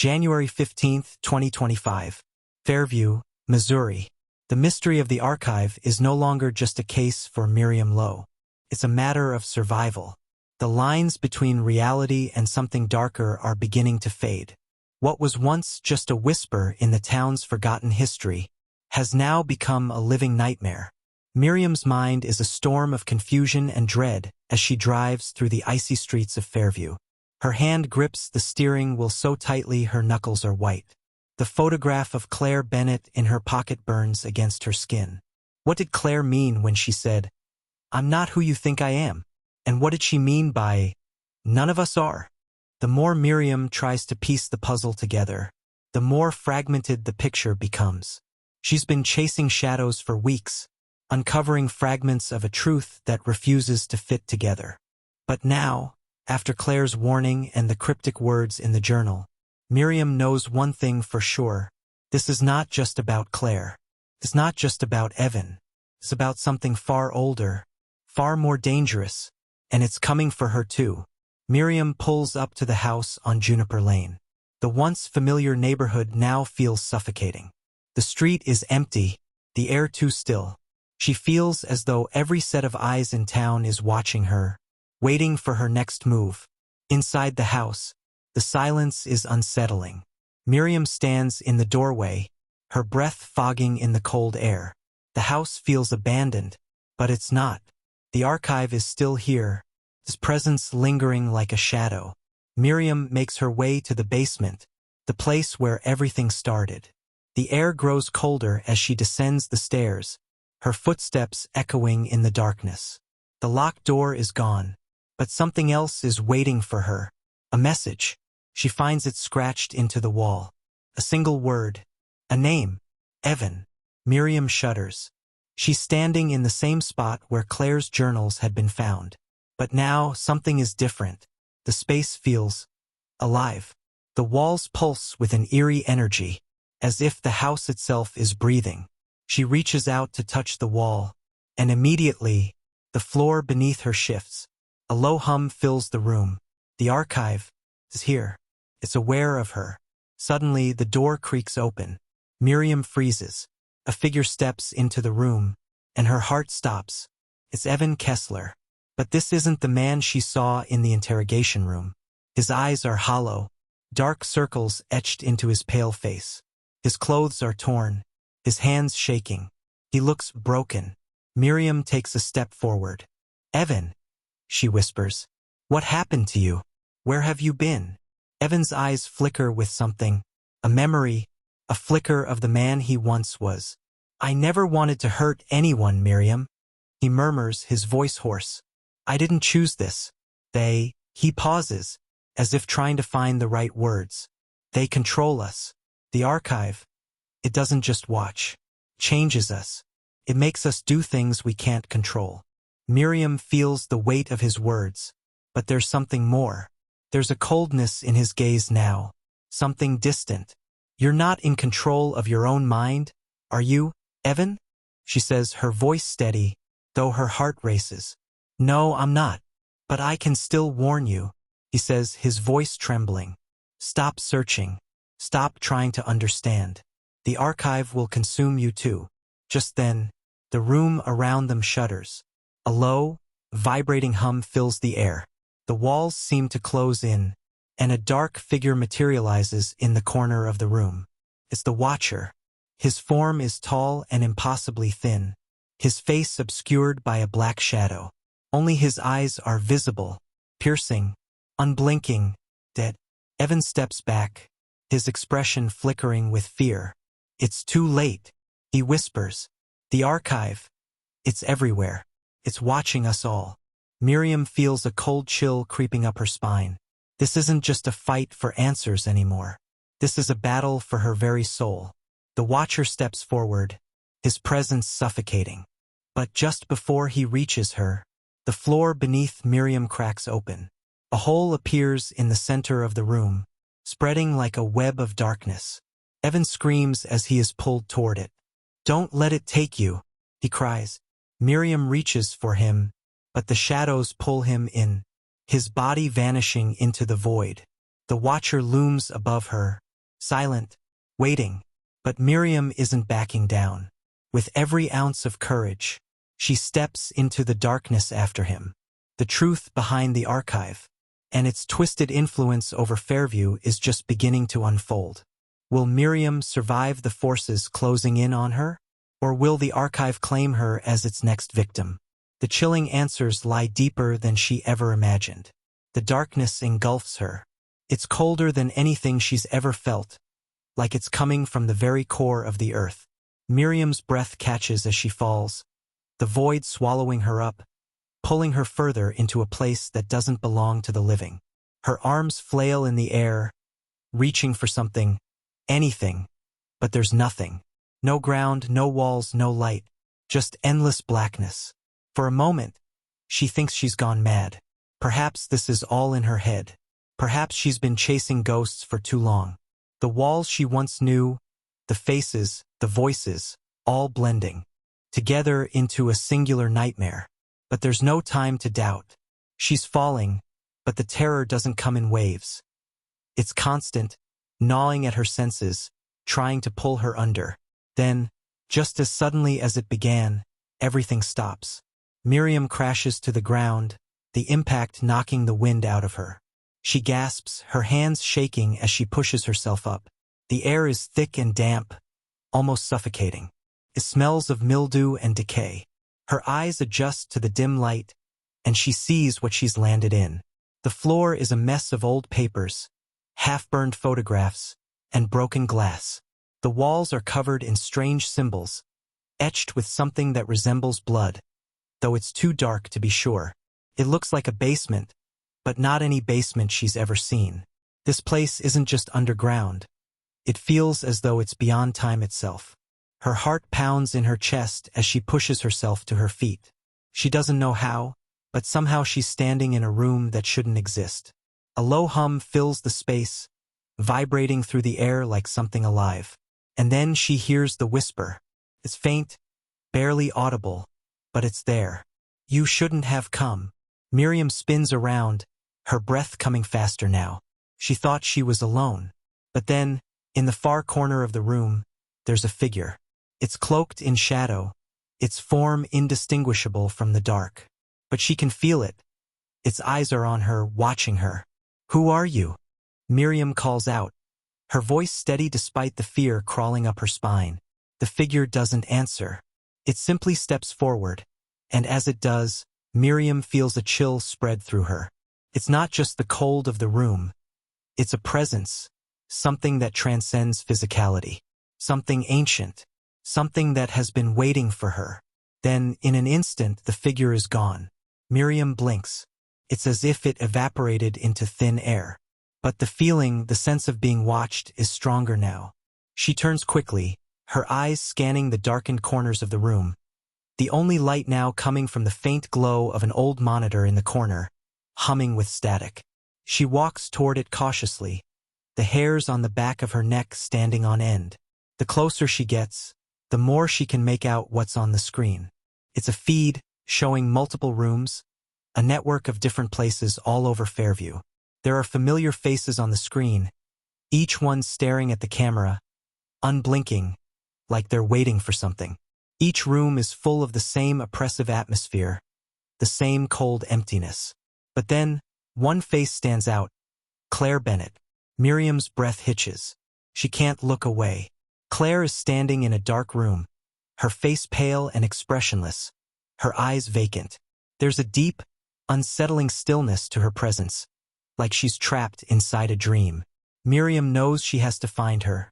January 15, 2025. Fairview, Missouri. The mystery of the archive is no longer just a case for Miriam Lowe. It's a matter of survival. The lines between reality and something darker are beginning to fade. What was once just a whisper in the town's forgotten history has now become a living nightmare. Miriam's mind is a storm of confusion and dread as she drives through the icy streets of Fairview. Her hand grips the steering wheel so tightly her knuckles are white. The photograph of Claire Bennett in her pocket burns against her skin. What did Claire mean when she said, "I'm not who you think I am"? And what did she mean by, "None of us are"? The more Miriam tries to piece the puzzle together, the more fragmented the picture becomes. She's been chasing shadows for weeks, uncovering fragments of a truth that refuses to fit together. But now, after Claire's warning and the cryptic words in the journal, Miriam knows one thing for sure. This is not just about Claire. It's not just about Evan. It's about something far older, far more dangerous, and it's coming for her too. Miriam pulls up to the house on Juniper Lane. The once familiar neighborhood now feels suffocating. The street is empty, the air too still. She feels as though every set of eyes in town is watching her, waiting for her next move. Inside the house, the silence is unsettling. Miriam stands in the doorway, her breath fogging in the cold air. The house feels abandoned, but it's not. The archive is still here, its presence lingering like a shadow. Miriam makes her way to the basement, the place where everything started. The air grows colder as she descends the stairs, her footsteps echoing in the darkness. The locked door is gone, but something else is waiting for her. A message. She finds it scratched into the wall. A single word. A name. Evan. Miriam shudders. She's standing in the same spot where Claire's journals had been found. But now something is different. The space feels alive. The walls pulse with an eerie energy, as if the house itself is breathing. She reaches out to touch the wall, and immediately, the floor beneath her shifts. A low hum fills the room. The archive is here. It's aware of her. Suddenly, the door creaks open. Miriam freezes. A figure steps into the room, and her heart stops. It's Evan Kessler. But this isn't the man she saw in the interrogation room. His eyes are hollow, dark circles etched into his pale face. His clothes are torn, his hands shaking. He looks broken. Miriam takes a step forward. "Evan," she whispers. "What happened to you? Where have you been?" Evan's eyes flicker with something, a memory, a flicker of the man he once was. "I never wanted to hurt anyone, Miriam," he murmurs, his voice hoarse. "I didn't choose this. He pauses, as if trying to find the right words. "They control us. The archive, it doesn't just watch. Changes us. It makes us do things we can't control." Miriam feels the weight of his words, but there's something more. There's a coldness in his gaze now, something distant. "You're not in control of your own mind, are you, Evan?" she says, her voice steady, though her heart races. "No, I'm not. But I can still warn you," he says, his voice trembling. "Stop searching. Stop trying to understand. The archive will consume you too." Just then, the room around them shudders. A low, vibrating hum fills the air. The walls seem to close in, and a dark figure materializes in the corner of the room. It's the Watcher. His form is tall and impossibly thin, his face obscured by a black shadow. Only his eyes are visible, piercing, unblinking, dead. Evan steps back, his expression flickering with fear. "It's too late," he whispers. "The archive, it's everywhere. It's watching us all." Miriam feels a cold chill creeping up her spine. This isn't just a fight for answers anymore. This is a battle for her very soul. The Watcher steps forward, his presence suffocating. But just before he reaches her, the floor beneath Miriam cracks open. A hole appears in the center of the room, spreading like a web of darkness. Evan screams as he is pulled toward it. "Don't let it take you," he cries. Miriam reaches for him, but the shadows pull him in, his body vanishing into the void. The Watcher looms above her, silent, waiting. But Miriam isn't backing down. With every ounce of courage, she steps into the darkness after him. The truth behind the archive and its twisted influence over Fairview is just beginning to unfold. Will Miriam survive the forces closing in on her? Or will the archive claim her as its next victim? The chilling answers lie deeper than she ever imagined. The darkness engulfs her. It's colder than anything she's ever felt, like it's coming from the very core of the earth. Miriam's breath catches as she falls, the void swallowing her up, pulling her further into a place that doesn't belong to the living. Her arms flail in the air, reaching for something, anything, but there's nothing. No ground, no walls, no light, just endless blackness. For a moment, she thinks she's gone mad. Perhaps this is all in her head. Perhaps she's been chasing ghosts for too long. The walls she once knew, the faces, the voices, all blending together into a singular nightmare. But there's no time to doubt. She's falling, but the terror doesn't come in waves. It's constant, gnawing at her senses, trying to pull her under. Then, just as suddenly as it began, everything stops. Miriam crashes to the ground, the impact knocking the wind out of her. She gasps, her hands shaking as she pushes herself up. The air is thick and damp, almost suffocating. It smells of mildew and decay. Her eyes adjust to the dim light, and she sees what she's landed in. The floor is a mess of old papers, half-burned photographs, and broken glass. The walls are covered in strange symbols, etched with something that resembles blood, though it's too dark to be sure. It looks like a basement, but not any basement she's ever seen. This place isn't just underground. It feels as though it's beyond time itself. Her heart pounds in her chest as she pushes herself to her feet. She doesn't know how, but somehow she's standing in a room that shouldn't exist. A low hum fills the space, vibrating through the air like something alive. And then she hears the whisper. It's faint, barely audible, but it's there. You shouldn't have come. Miriam spins around, her breath coming faster now. She thought she was alone. But then, in the far corner of the room, there's a figure. It's cloaked in shadow, its form indistinguishable from the dark. But she can feel it. Its eyes are on her, watching her. Who are you? Miriam calls out, her voice steady despite the fear crawling up her spine. The figure doesn't answer. It simply steps forward, and as it does, Miriam feels a chill spread through her. It's not just the cold of the room. It's a presence, something that transcends physicality, something ancient, something that has been waiting for her. Then, in an instant, the figure is gone. Miriam blinks. It's as if it evaporated into thin air. But the feeling, the sense of being watched, is stronger now. She turns quickly, her eyes scanning the darkened corners of the room. The only light now coming from the faint glow of an old monitor in the corner, humming with static. She walks toward it cautiously, the hairs on the back of her neck standing on end. The closer she gets, the more she can make out what's on the screen. It's a feed, showing multiple rooms, a network of different places all over Fairview. There are familiar faces on the screen, each one staring at the camera, unblinking, like they're waiting for something. Each room is full of the same oppressive atmosphere, the same cold emptiness. But then, one face stands out, Claire Bennett. Miriam's breath hitches. She can't look away. Claire is standing in a dark room, her face pale and expressionless, her eyes vacant. There's a deep, unsettling stillness to her presence, like she's trapped inside a dream. Miriam knows she has to find her.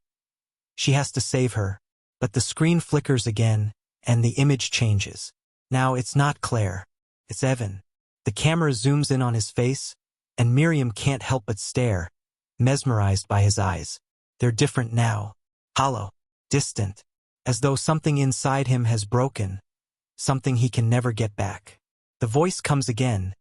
She has to save her, but the screen flickers again, and the image changes. Now it's not Claire, it's Evan. The camera zooms in on his face, and Miriam can't help but stare, mesmerized by his eyes. They're different now, hollow, distant, as though something inside him has broken, something he can never get back. The voice comes again,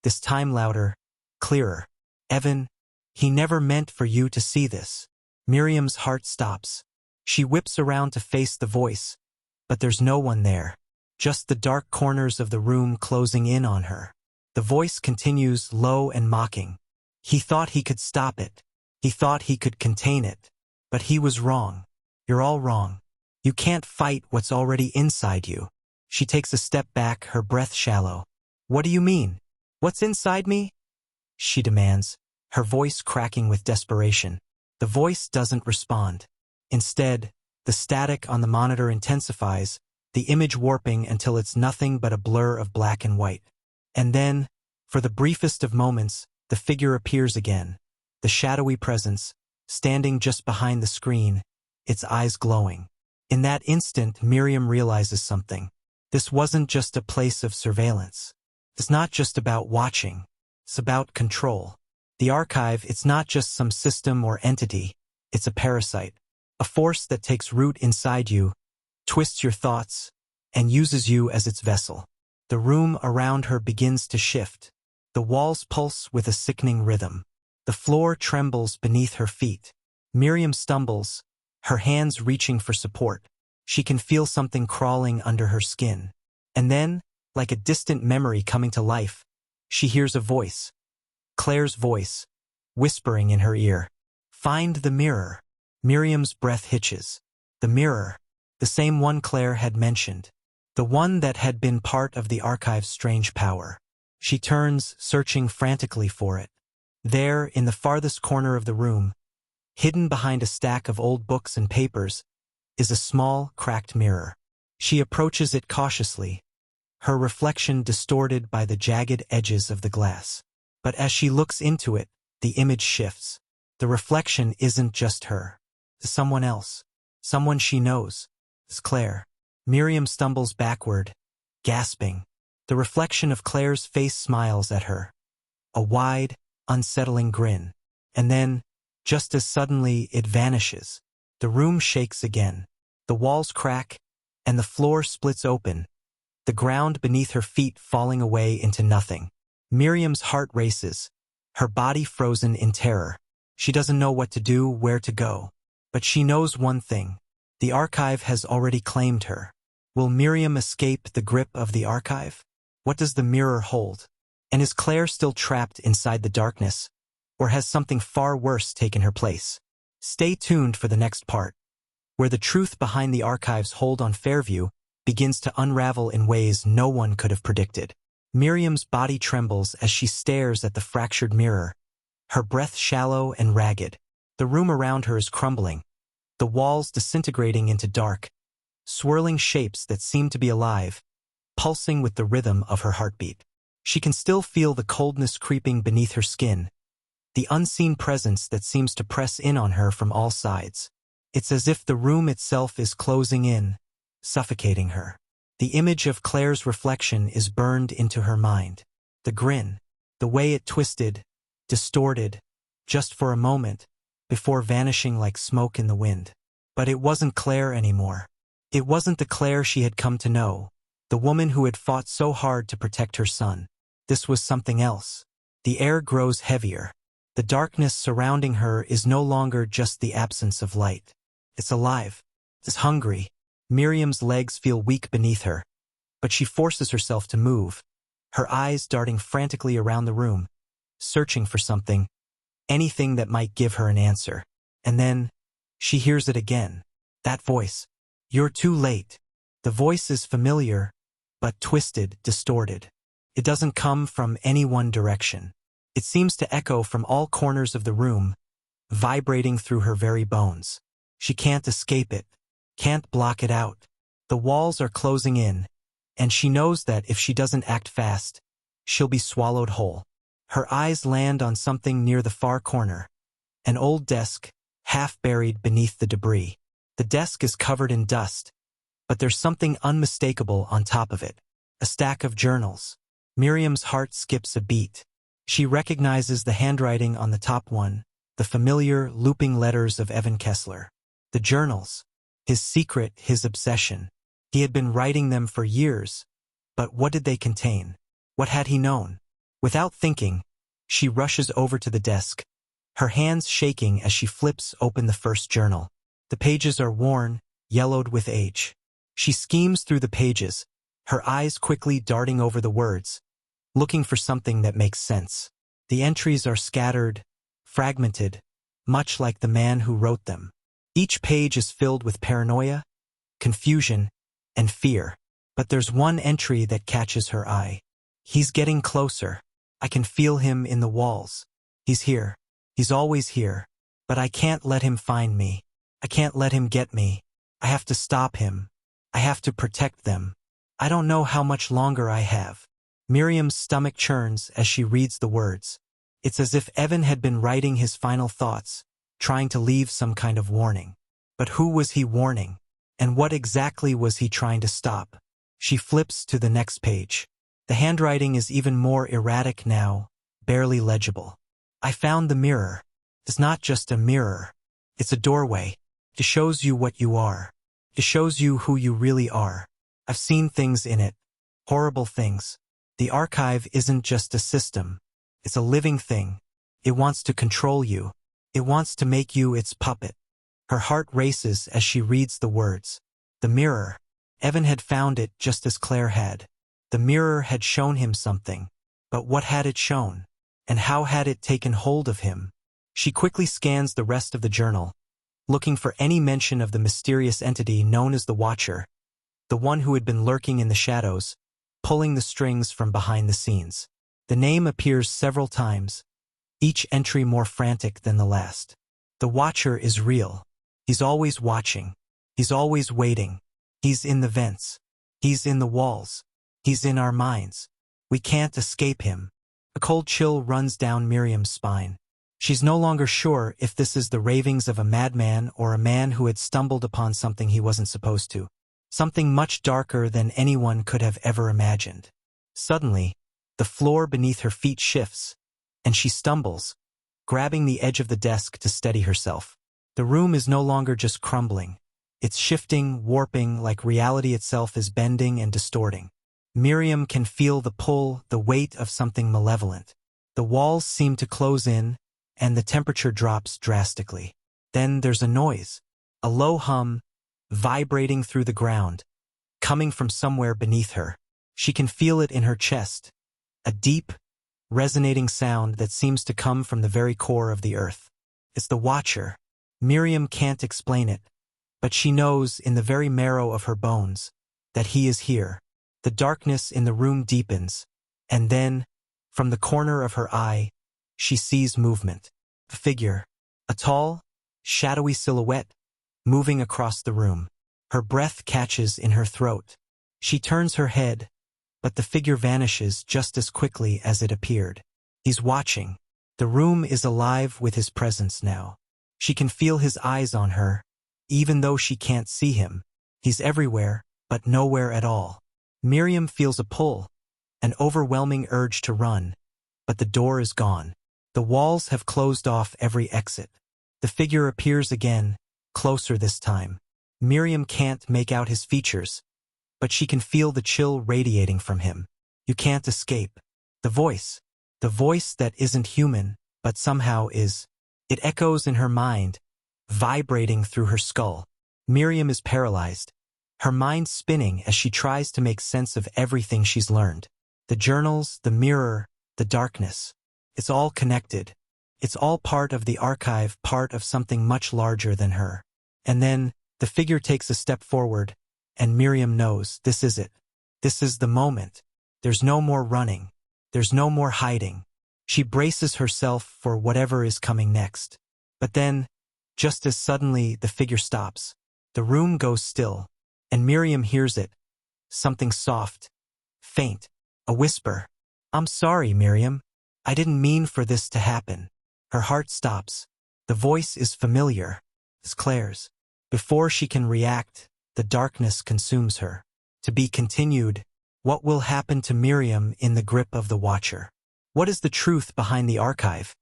this time louder, clearer. Evan, he never meant for you to see this. Miriam's heart stops. She whips around to face the voice, but there's no one there, just the dark corners of the room closing in on her. The voice continues, low and mocking. He thought he could stop it. He thought he could contain it. But he was wrong. You're all wrong. You can't fight what's already inside you. She takes a step back, her breath shallow. What do you mean? What's inside me? She demands, her voice cracking with desperation. The voice doesn't respond. Instead, the static on the monitor intensifies, the image warping until it's nothing but a blur of black and white. And then, for the briefest of moments, the figure appears again, the shadowy presence, standing just behind the screen, its eyes glowing. In that instant, Miriam realizes something. This wasn't just a place of surveillance. It's not just about watching. It's about control. The archive, it's not just some system or entity. It's a parasite, a force that takes root inside you, twists your thoughts, and uses you as its vessel. The room around her begins to shift. The walls pulse with a sickening rhythm. The floor trembles beneath her feet. Miriam stumbles, her hands reaching for support. She can feel something crawling under her skin. And then, like a distant memory coming to life, she hears a voice. Claire's voice, whispering in her ear. Find the mirror. Miriam's breath hitches. The mirror. The same one Claire had mentioned. The one that had been part of the archive's strange power. She turns, searching frantically for it. There, in the farthest corner of the room, hidden behind a stack of old books and papers, is a small, cracked mirror. She approaches it cautiously, her reflection distorted by the jagged edges of the glass. But as she looks into it, the image shifts. The reflection isn't just her. It's someone else. Someone she knows. It's Claire. Miriam stumbles backward, gasping. The reflection of Claire's face smiles at her. A wide, unsettling grin. And then, just as suddenly, it vanishes. The room shakes again. The walls crack, and the floor splits open, the ground beneath her feet falling away into nothing. Miriam's heart races, her body frozen in terror. She doesn't know what to do, where to go. But she knows one thing. The archive has already claimed her. Will Miriam escape the grip of the archive? What does the mirror hold? And is Claire still trapped inside the darkness? Or has something far worse taken her place? Stay tuned for the next part, where the truth behind the archive's hold on Fairview begins to unravel in ways no one could have predicted. Miriam's body trembles as she stares at the fractured mirror, her breath shallow and ragged. The room around her is crumbling, the walls disintegrating into dark, swirling shapes that seem to be alive, pulsing with the rhythm of her heartbeat. She can still feel the coldness creeping beneath her skin, the unseen presence that seems to press in on her from all sides. It's as if the room itself is closing in, suffocating her. The image of Claire's reflection is burned into her mind. The grin, the way it twisted, distorted, just for a moment, before vanishing like smoke in the wind. But it wasn't Claire anymore. It wasn't the Claire she had come to know, the woman who had fought so hard to protect her son. This was something else. The air grows heavier. The darkness surrounding her is no longer just the absence of light. It's alive. It's hungry. Miriam's legs feel weak beneath her, but she forces herself to move, her eyes darting frantically around the room, searching for something, anything that might give her an answer. And then, she hears it again. That voice. You're too late. The voice is familiar, but twisted, distorted. It doesn't come from any one direction. It seems to echo from all corners of the room, vibrating through her very bones. She can't escape it, can't block it out. The walls are closing in, and she knows that if she doesn't act fast, she'll be swallowed whole. Her eyes land on something near the far corner, an old desk, half buried beneath the debris. The desk is covered in dust, but there's something unmistakable on top of it. A stack of journals. Miriam's heart skips a beat. She recognizes the handwriting on the top one, the familiar, looping letters of Evan Kessler. The journals. His secret, his obsession. He had been writing them for years, but what did they contain? What had he known? Without thinking, she rushes over to the desk, her hands shaking as she flips open the first journal. The pages are worn, yellowed with age. She schemes through the pages, her eyes quickly darting over the words, looking for something that makes sense. The entries are scattered, fragmented, much like the man who wrote them. Each page is filled with paranoia, confusion, and fear. But there's one entry that catches her eye. He's getting closer. I can feel him in the walls. He's here. He's always here. But I can't let him find me. I can't let him get me. I have to stop him. I have to protect them. I don't know how much longer I have. Miriam's stomach churns as she reads the words. It's as if Evan had been writing his final thoughts, trying to leave some kind of warning. But who was he warning? And what exactly was he trying to stop? She flips to the next page. The handwriting is even more erratic now, barely legible. I found the mirror. It's not just a mirror. It's a doorway. It shows you what you are. It shows you who you really are. I've seen things in it. Horrible things. The archive isn't just a system. It's a living thing. It wants to control you. It wants to make you its puppet. Her heart races as she reads the words. The mirror. Evan had found it just as Claire had. The mirror had shown him something. But what had it shown? And how had it taken hold of him? She quickly scans the rest of the journal, looking for any mention of the mysterious entity known as the Watcher, the one who had been lurking in the shadows, pulling the strings from behind the scenes. The name appears several times, each entry more frantic than the last. The Watcher is real. He's always watching. He's always waiting. He's in the vents. He's in the walls. He's in our minds. We can't escape him. A cold chill runs down Miriam's spine. She's no longer sure if this is the ravings of a madman or a man who had stumbled upon something he wasn't supposed to. Something much darker than anyone could have ever imagined. Suddenly, the floor beneath her feet shifts, and she stumbles, grabbing the edge of the desk to steady herself. The room is no longer just crumbling. It's shifting, warping, like reality itself is bending and distorting. Miriam can feel the pull, the weight of something malevolent. The walls seem to close in, and the temperature drops drastically. Then there's a noise, a low hum, vibrating through the ground, coming from somewhere beneath her. She can feel it in her chest, a deep, resonating sound that seems to come from the very core of the earth. It's the Watcher. Miriam can't explain it, but she knows in the very marrow of her bones that he is here. The darkness in the room deepens, and then, from the corner of her eye, she sees movement. A figure, a tall, shadowy silhouette, moving across the room. Her breath catches in her throat. She turns her head, but the figure vanishes just as quickly as it appeared. He's watching. The room is alive with his presence now. She can feel his eyes on her, even though she can't see him. He's everywhere, but nowhere at all. Miriam feels a pull, an overwhelming urge to run, but the door is gone. The walls have closed off every exit. The figure appears again, closer this time. Miriam can't make out his features, but she can feel the chill radiating from him. You can't escape. The voice that isn't human, but somehow is. It echoes in her mind, vibrating through her skull. Miriam is paralyzed, her mind spinning as she tries to make sense of everything she's learned. The journals, the mirror, the darkness. It's all connected. It's all part of the archive, part of something much larger than her. And then, the figure takes a step forward, and Miriam knows this is it. This is the moment. There's no more running. There's no more hiding. She braces herself for whatever is coming next. But then, just as suddenly, the figure stops. The room goes still, and Miriam hears it. Something soft, faint, a whisper. "I'm sorry, Miriam. I didn't mean for this to happen." Her heart stops. The voice is familiar. It's Claire's. Before she can react, the darkness consumes her. To be continued. What will happen to Miriam in the grip of the Watcher? What is the truth behind the archive?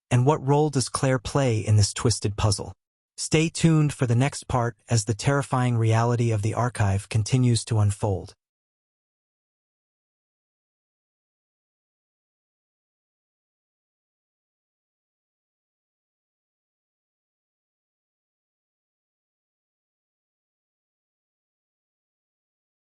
And what role does Claire play in this twisted puzzle? Stay tuned for the next part as the terrifying reality of the archive continues to unfold.